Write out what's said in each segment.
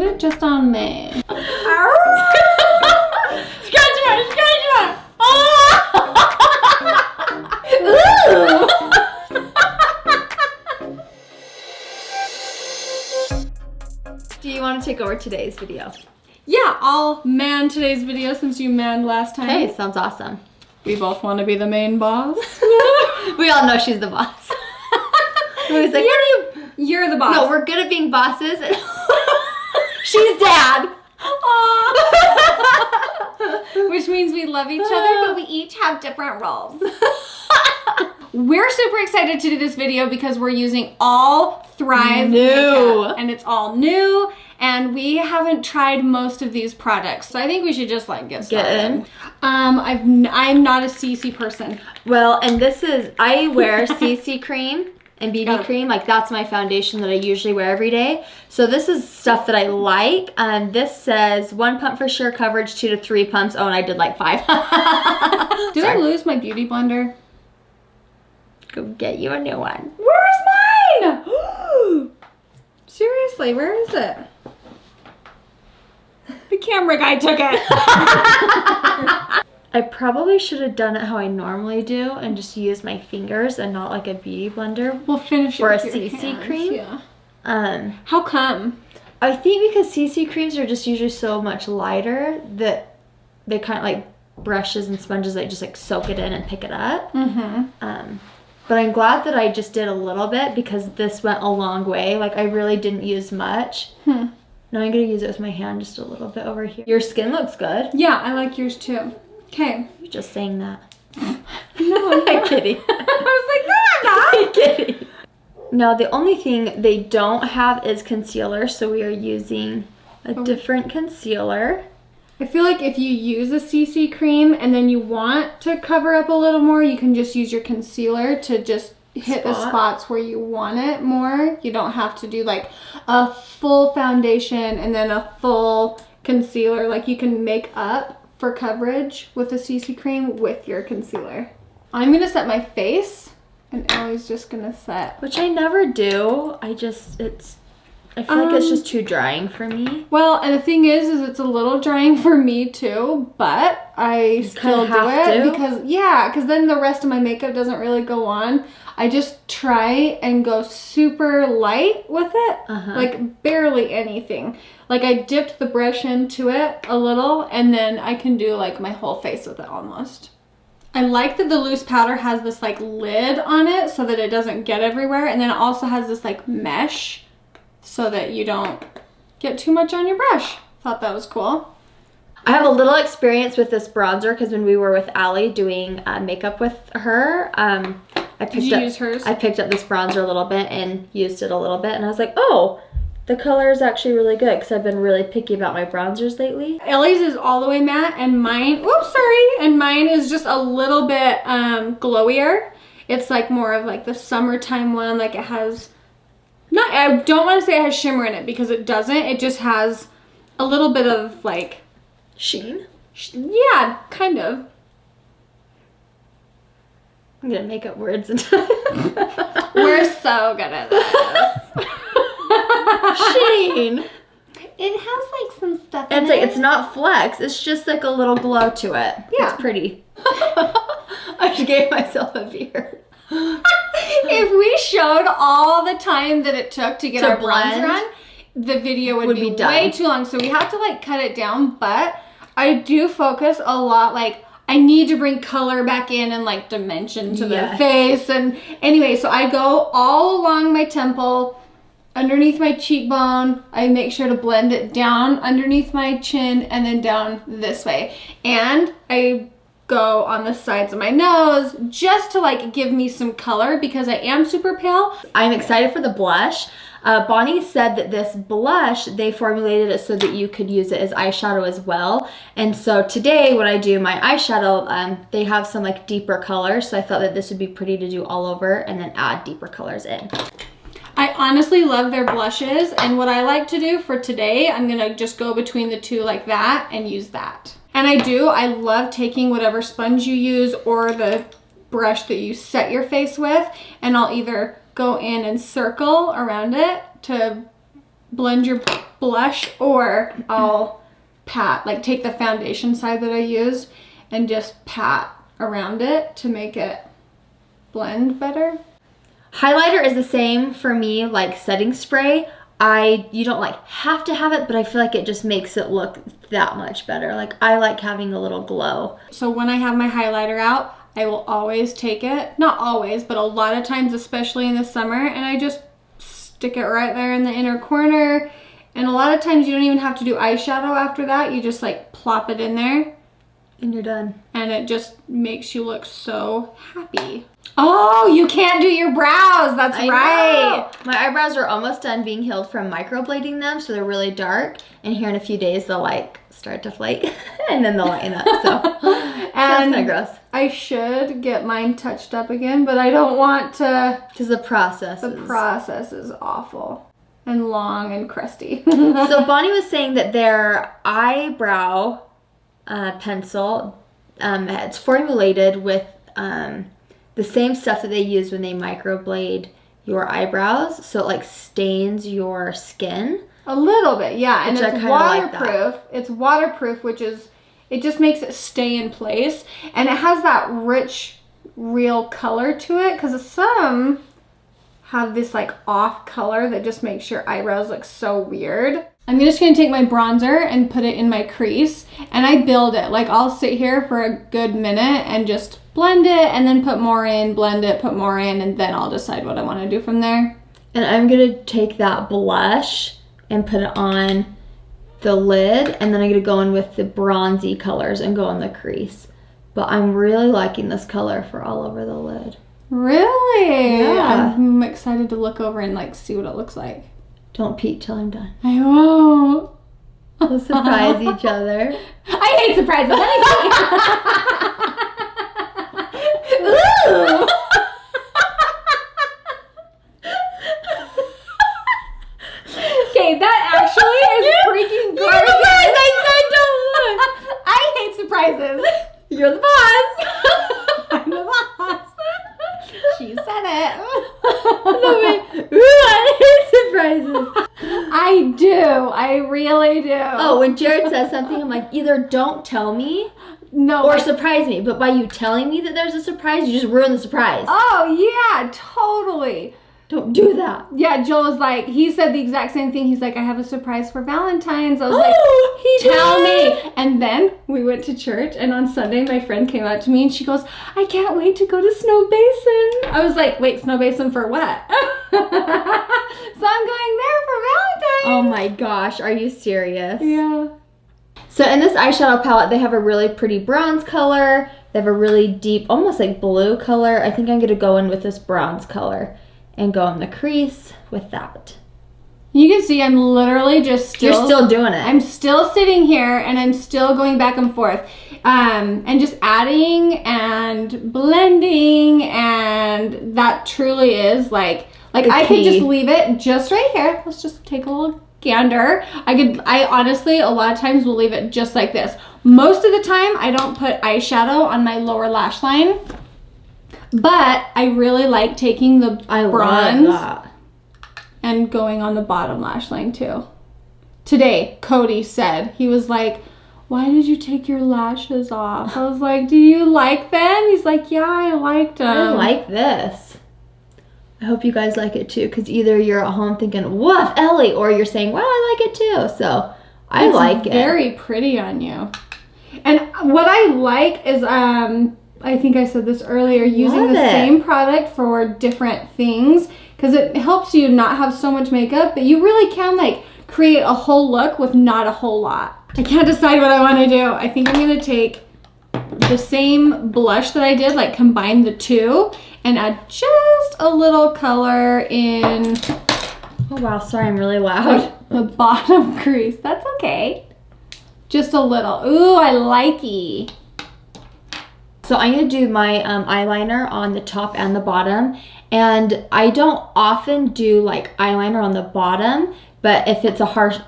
it just on me. Scratch more, scratch more. Do you want to take over today's video? Yeah, I'll man today's video since you manned last time. Hey, sounds awesome. We both want to be the main boss. We all know she's the boss. Who's like, You're the boss. no, we're good at being bosses. And she's dad. Which means we love each other, but we each have different roles. We're super excited to do this video because we're using all Thrive makeup, and it's all new, and we haven't tried most of these products, so I think we should just like get started. I'm not a CC person. Well, and this is, I wear CC cream and BB cream. Like, that's my foundation that I usually wear every day. So this is stuff that I like. This says 1 pump for sure coverage, 2 to 3 pumps. Oh, and I did like 5. Did I lose my beauty blender? Go get you a new one. Where's mine? Seriously, where is it? The camera guy took it. I probably should have done it how I normally do and just use my fingers and not like a beauty blender. We'll finish it or a with your CC hands, cream. Yeah. How come? I think because CC creams are just usually so much lighter that they kind of like brushes and sponges that just like soak it in and pick it up. But I'm glad that I just did a little bit because this went a long way. Like, I really didn't use much. Now I'm gonna use it with my hand just a little bit over here. Your skin looks good. Yeah, I like yours too. Okay. You're just saying that. No, I'm kidding. I was like, no, I'm not. I'm kidding. No, the only thing they don't have is concealer, so we are using a different concealer. I feel like if you use a CC cream and then you want to cover up a little more, you can just use your concealer to just hit the spots where you want it more. You don't have to do like a full foundation and then a full concealer. Like, you can make up for coverage with a CC cream with your concealer. I'm gonna set my face and Ellie's just gonna set. Which I never do. I feel like it's just too drying for me. Well, and the thing is it's a little drying for me too, but I still do it because then the rest of my makeup doesn't really go on. I just try and go super light with it, like barely anything. Like, I dipped the brush into it a little and then I can do like my whole face with it almost. I like that the loose powder has this like lid on it so that it doesn't get everywhere, and then it also has this like mesh so that you don't get too much on your brush. Thought that was cool. I have a little experience with this bronzer because when we were with Allie doing makeup with her, I picked up this bronzer a little bit and used it a little bit, and I was like, oh, the color is actually really good because I've been really picky about my bronzers lately. Ellie's is all the way matte and mine, and mine is just a little bit glowier. It's like more of like the summertime one, like it has, I don't want to say it has shimmer in it because it doesn't. It just has a little bit of like sheen. Yeah, kind of. I'm gonna make up words and We're so good at this. sheen. It has like some stuff in it. It's not flex. It's just like a little glow to it. Yeah. It's pretty. I just gave myself a beard. If we showed all the time that it took to get our bronzer on, the video would be way too long. So we have to like cut it down, but I do focus a lot. Like, I need to bring color back in and like dimension to the face. And anyway, so I go all along my temple, underneath my cheekbone. I make sure to blend it down underneath my chin and then down this way. And I go on the sides of my nose just to like give me some color because I am super pale. I'm excited for the blush. Bonnie said that this blush, they formulated it so that you could use it as eyeshadow as well. And so today when I do my eyeshadow, they have some like deeper colors. So I thought that this would be pretty to do all over and then add deeper colors in. I honestly love their blushes, and what I like to do for today, I'm gonna just go between the two like that and use that. And I love taking whatever sponge you use or the brush that you set your face with, and I'll either go in and circle around it to blend your blush, or I'll pat, like take the foundation side that I used and just pat around it to make it blend better. Highlighter is the same for me, like setting spray. You don't like have to have it, but I feel like it just makes it look that much better. Like I like having a little glow. So when I have my highlighter out, I will always take it, not always, but a lot of times, especially in the summer, and I just stick it right there in the inner corner. And a lot of times you don't even have to do eyeshadow after that. You just like plop it in there. And you're done. And it just makes you look so happy. Oh, you can't do your brows. That's right. Know. My eyebrows are almost done being healed from microblading them, so they're really dark. And here in a few days, they'll like start to flake, and then they'll lighten up. So and that's kind of gross. I should get mine touched up again, but I don't want to. Because the process is awful and long and crusty. So Bonnie was saying that their eyebrow pencil, it's formulated with the same stuff that they use when they microblade your eyebrows, so it like stains your skin a little bit, yeah. And it's waterproof. Like it's waterproof, which is, it just makes it stay in place, and it has that rich, real color to it, because some have this like off color that just makes your eyebrows look so weird. I'm just gonna take my bronzer and put it in my crease, and I build it. Like I'll sit here for a good minute and just blend it, and then put more in, blend it, put more in, and then I'll decide what I want to do from there. And I'm gonna take that blush and put it on the lid, and then I'm gonna go in with the bronzy colors and go on the crease. But I'm really liking this color for all over the lid. Really? Yeah. I'm excited to look over and like see what it looks like. Don't peek till I'm done. I won't. We'll surprise each other. I hate surprises. Ooh. Okay, that actually is freaking gorgeous. I said don't look. I hate surprises. You're the boss. I'm the boss. She said it. No, wait. Ooh, I hate surprises. I do. I really do. Oh, when Jared says something, I'm like, either don't tell me, or surprise me. But by you telling me that there's a surprise, you just ruin the surprise. Oh, yeah, totally. Don't do that. Yeah, Joel was like, he said the exact same thing. He's like, I have a surprise for Valentine's. I was tell me. And then we went to church, and on Sunday, my friend came out to me and she goes, I can't wait to go to Snow Basin. I was like, wait, Snow Basin for what? So I'm going there for Valentine's. Oh my gosh, are you serious? Yeah. So in this eyeshadow palette, they have a really pretty bronze color. They have a really deep, almost like blue color. I think I'm going to go in with this bronze color and go in the crease with that. You can see I'm literally just still... You're still doing it. I'm still sitting here and I'm still going back and forth. And just adding and blending, and that truly is like I could just leave it just right here. Let's just take a little gander. I honestly, a lot of times will leave it just like this. Most of the time, I don't put eyeshadow on my lower lash line. But I really like taking the bronze and going on the bottom lash line too. Today, Cody said, he was like, why did you take your lashes off? I was like, do you like them? He's like, yeah, I liked them. I like this. I hope you guys like it too, because either you're at home thinking, woof, Ellie, or you're saying, well, I like it too. So I like it. It's very pretty on you. And what I like is, I think I said this earlier, using the same product for different things, because it helps you not have so much makeup, but you really can like create a whole look with not a whole lot. I can't decide what I want to do. I think I'm going to take the same blush that I did, like combine the two, and add just a little color in... Oh wow, sorry, I'm really loud. The bottom crease. That's okay. Just a little. Ooh, I likey. So I'm going to do my eyeliner on the top and the bottom. And I don't often do like eyeliner on the bottom, but if it's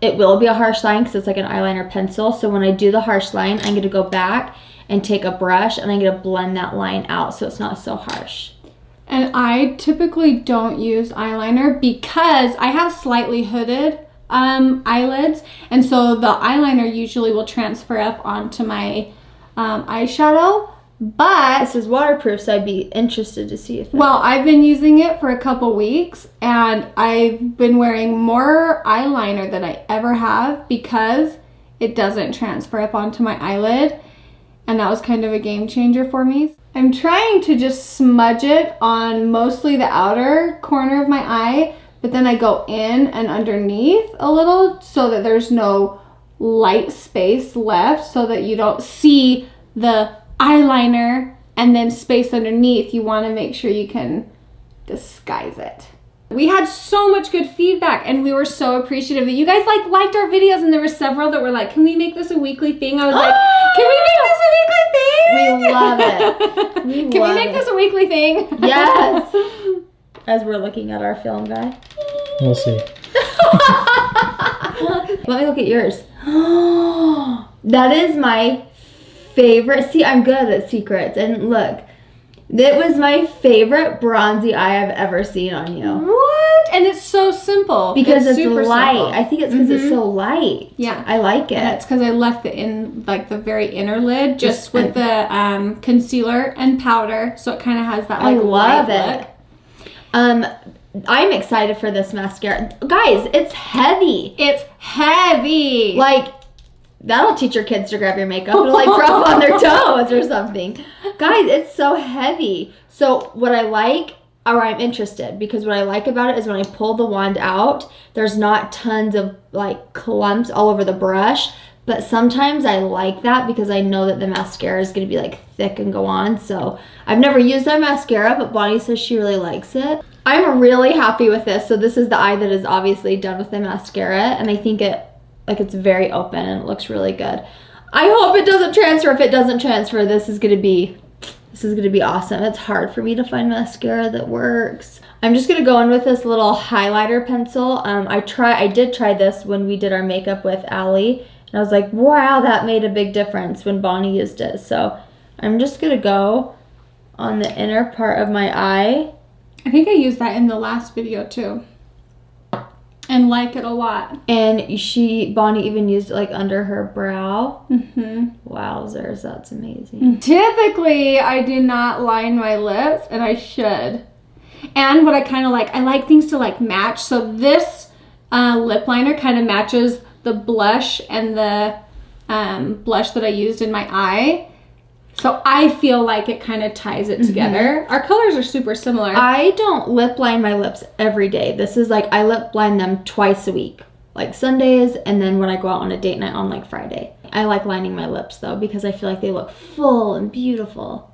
it will be a harsh line because it's like an eyeliner pencil. So when I do the harsh line, I'm going to go back and take a brush and I'm going to blend that line out so it's not so harsh. And I typically don't use eyeliner because I have slightly hooded eyelids, and so the eyeliner usually will transfer up onto my eyeshadow. But this is waterproof, so I'd be interested to see if well, I've been using it for a couple weeks, and I've been wearing more eyeliner than I ever have because it doesn't transfer up onto my eyelid, and that was kind of a game changer for me. I'm trying to just smudge it on mostly the outer corner of my eye, but then I go in and underneath a little so that there's no light space left, so that you don't see the eyeliner and then space underneath. You want to make sure you can disguise it. We had so much good feedback, and we were so appreciative that you guys liked our videos, and there were several that were like, can we make this a weekly thing? I was like, can we make this a weekly thing? we love it. Can we make this a weekly thing? Yes. As we're looking at our film guy. We'll see. Let me look at yours. That is my favorite. See, I'm good at secrets. And look, that was my favorite bronzy eye I've ever seen on you. What? And it's so simple. Because it's super light. simple. I think it's because it's so light. Yeah. I like it. And it's because I left the very inner lid just with the concealer and powder. So it kind of has that I love light it. Look. I'm excited for this mascara. Guys, it's heavy. It's heavy. Like, that'll teach your kids to grab your makeup and like drop on their toes or something. Guys, it's so heavy. So what I like, or I'm interested, because what I like about it is when I pull the wand out, there's not tons of like clumps all over the brush. But sometimes I like that because I know that the mascara is going to be like thick and go on. So I've never used that mascara, but Bonnie says she really likes it. I'm really happy with this. So this is the eye that is obviously done with the mascara, and I think it's very open and it looks really good. I hope it doesn't transfer. If it doesn't transfer, this is gonna be awesome. It's hard for me to find mascara that works. I'm just gonna go in with this little highlighter pencil. I did try this when we did our makeup with Ellie, and I was like, wow, that made a big difference when Bonnie used it. So I'm just gonna go on the inner part of my eye. I think I used that in the last video too. And like it a lot. And Bonnie even used it like under her brow. Mm-hmm. Wowzers, that's amazing. Typically, I do not line my lips, and I should. And what I kind of like, I like things to like match. So this lip liner kind of matches the blush and the blush that I used in my eye. So I feel like it kind of ties it together. Our colors are super similar. I don't lip line my lips every day. This is like, I lip line them twice a week. Like Sundays, and then when I go out on a date night on like Friday. I like lining my lips though, because I feel like they look full and beautiful.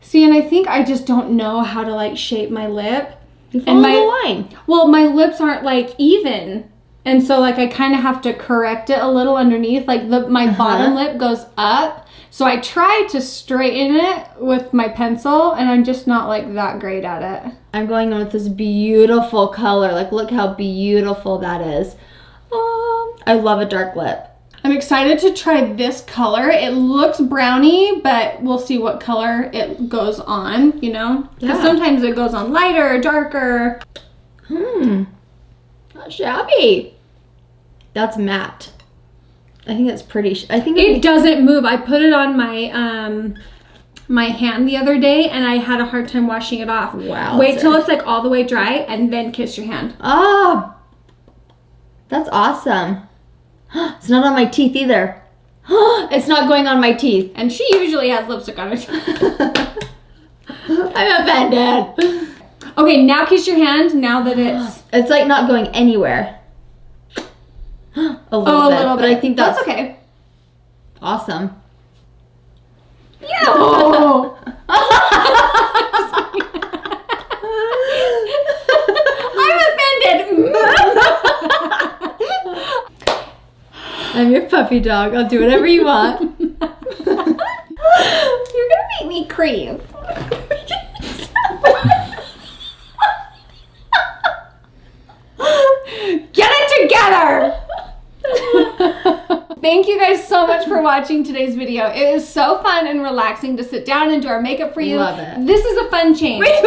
See, and I think I just don't know how to like shape my lip. You follow the line. Well, my lips aren't like even. And so like I kind of have to correct it a little underneath. Like my bottom lip goes up. So I tried to straighten it with my pencil, and I'm just not like that great at it. I'm going in with this beautiful color. Like, look how beautiful that is. I love a dark lip. I'm excited to try this color. It looks browny, but we'll see what color it goes on, you know? Because sometimes it goes on lighter or darker. Not shabby. That's matte. I think that's pretty. I think it doesn't move. I put it on my my hand the other day, and I had a hard time washing it off. Wow. Wait till it's like all the way dry, and then kiss your hand. Oh, that's awesome. It's not on my teeth either. It's not going on my teeth. And she usually has lipstick on her teeth. I'm offended. Okay, now kiss your hand. Now that it's like not going anywhere. A little bit, but I think that's okay. Awesome. Yeah. Oh. I'm offended. I'm your puppy dog. I'll do whatever you want. You're gonna make me crave. Get it together. Thank you guys so much for watching today's video. It is so fun and relaxing to sit down and do our makeup for you. Love it. This is a fun change. Wait,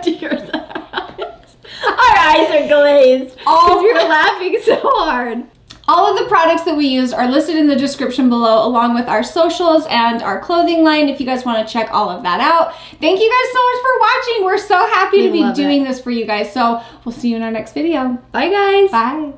do yours. All eyes are glazed. Because we were laughing so hard. All of the products that we used are listed in the description below, along with our socials and our clothing line, if you guys want to check all of that out. Thank you guys so much for watching. We're so happy to be doing this for you guys. So we'll see you in our next video. Bye, guys. Bye.